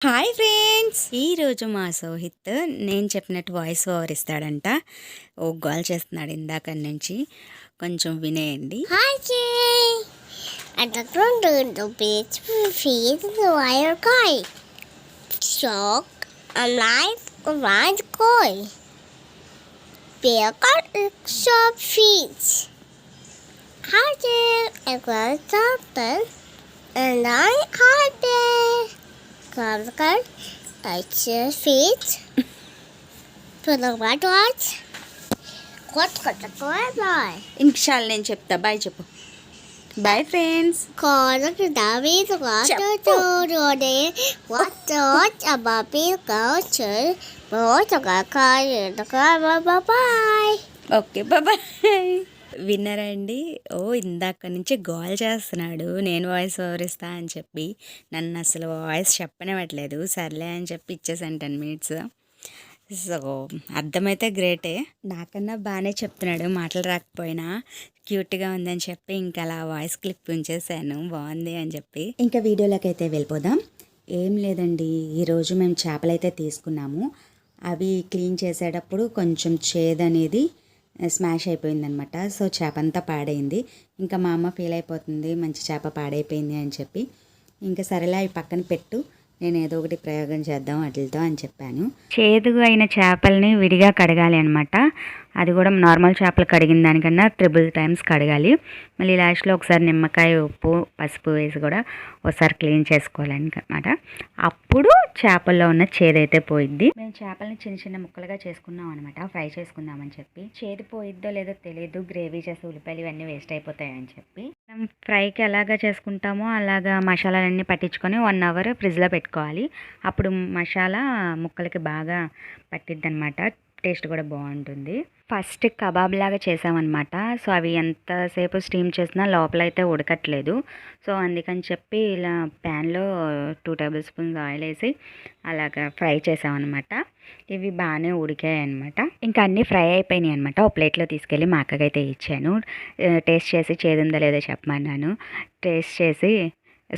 Hi friends, ఈరోజు మా సోహిత్ నేను చెప్పినట్టు వాయిస్ ఓవర్ ఇస్తాడంట. ఓ గోల్ చేస్తున్నాడు ఇందాక నుంచి, కొంచెం వినేయండి. Hi, Jay. At the front of the beach, we feed the wire guy. Shark, a knife, a white koi. Bear got a sharp feet. Hi, Jay. I got something. And I had it. Got your feet. Put the white watch. What got the boy? ఇంక్షాలు నేను చెప్తా. Bye చెప్పు. Bye friends. Cause David got చెప్పు. what about people culture, but bye. Okay bye. విన్నరా అండి? ఓ ఇందాక నుంచి goal చేస్తున్నాడు నేను వాయిస్ ఓవర్ ఇస్తా అని చెప్పి. నన్ను అసలు వాయిస్ చెప్పనివ్వట్లేదు. సర్లే అని చెప్పి ఇచ్చేసాను 10 minutes. సో అర్థమైతే గ్రేటే. నాకన్నా బాగానే చెప్తున్నాడు, మాటలు రాకపోయినా క్యూట్గా ఉందని చెప్పి ఇంకా అలా వాయిస్ క్లిప్ ఉంచేసాను, బాగుంది అని చెప్పి. ఇంకా వీడియోలోకి అయితే వెళ్ళిపోదాం. ఏం లేదండి, ఈరోజు మేము చేపలు అయితే తీసుకున్నాము. అవి క్లీన్ చేసేటప్పుడు కొంచెం చేదనేది స్మాష్ అయిపోయిందనమాట. సో చేప అంతా పాడైంది. ఇంకా మా అమ్మ ఫీల్ అయిపోతుంది, మంచి చేప పాడైపోయింది అని చెప్పి. ఇంకా సరేలే అవి పక్కన పెట్టు, నేను ఏదో ఒకటి ప్రయోగం చేద్దాం వాటితో అని చెప్పాను. చేదుగా అయిన చేపల్ని విడిగా కడగాలి అనమాట. అది కూడా నార్మల్ చేపలు కడిగిన దానికన్నా 3 times కడగాలి. మళ్ళీ లాస్ట్లో ఒకసారి నిమ్మకాయ, ఉప్పు, పసుపు వేసి కూడా ఒకసారి క్లీన్ చేసుకోవాలన్నమాట. అప్పుడు చేపల్లో ఉన్న చేదైతే పోయిద్ది. మేము చేపల్ని చిన్న చిన్న ముక్కలుగా చేసుకున్నాం అనమాట, ఫ్రై చేసుకుందామని చెప్పి. చేదు పోయిద్దో లేదో తెలియదు, గ్రేవీ చేసి ఉల్లిపాయలు ఇవన్నీ వేస్ట్ అయిపోతాయని చెప్పి. మనం ఫ్రైకి ఎలాగా చేసుకుంటామో అలాగా మసాలాలన్నీ పట్టించుకొని 1 hour ఫ్రిడ్జ్లో పెట్టుకోవాలి. అప్పుడు మసాలా ముక్కలకి బాగా పట్టిద్ది అనమాట, టేస్ట్ కూడా బాగుంటుంది. ఫస్ట్ కబాబ్ లాగా చేసామన్నమాట. సో అవి ఎంతసేపు స్టీమ్ చేసినా లోపల అయితే ఉడకట్లేదు. సో అందుకని చెప్పి ఇలా ప్యాన్లో 2 tablespoons ఆయిల్ వేసి అలాగా ఫ్రై చేసామన్నమాట. ఇవి బాగానే ఉడికాయి అనమాట. ఇంకా అన్నీ ఫ్రై అయిపోయినాయి అనమాట. ఒక ప్లేట్లో తీసుకెళ్ళి మా అక్కకైతే ఇచ్చాను. టేస్ట్ చేసి చేదుందా లేదో చెప్పమన్నాను. టేస్ట్ చేసి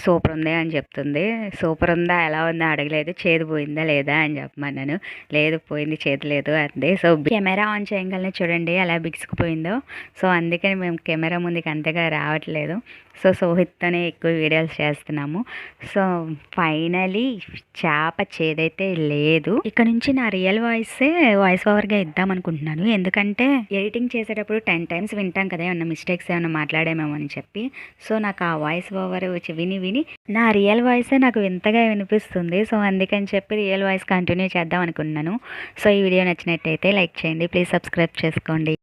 సూపర్ ఉంది అని చెప్తుంది. సూపర్ ఉందా ఎలా ఉందా అడగలేదు, చేదు పోయిందా లేదా అని చెప్పమన్నాను. లేదు పోయింది, చేదు లేదు అంది. సో కెమెరా ఆన్ చేయగలనే చూడండి ఎలా బిగుసుకుపోయిందో. సో అందుకని మేము కెమెరా ముందుకు అంతగా రావట్లేదు. సో సోహిత్తోనే ఎక్కువ వీడియోస్ చేస్తున్నాము. సో ఫైనలీ చేప చేదైతే లేదు. ఇక్కడ నుంచి నా రియల్ వాయిస్ ఓవర్గా ఇద్దాం అనుకుంటున్నాను. ఎందుకంటే ఎడిటింగ్ చేసేటప్పుడు 10 times వింటాం కదా, ఏమన్నా మిస్టేక్స్ ఏమన్నా మాట్లాడేమేమో అని చెప్పి. సో నాకు ఆ వాయిస్ ఓవర్ విని నా రియల్ వాయిసే నాకు వింతగా వినిపిస్తుంది. సో అందుకని చెప్పి రియల్ వాయిస్ కంటిన్యూ చేద్దాం అనుకున్నాను. సో ఈ వీడియో నచ్చినట్టయితే లైక్ చేయండి, ప్లీజ్ సబ్స్క్రైబ్ చేసుకోండి.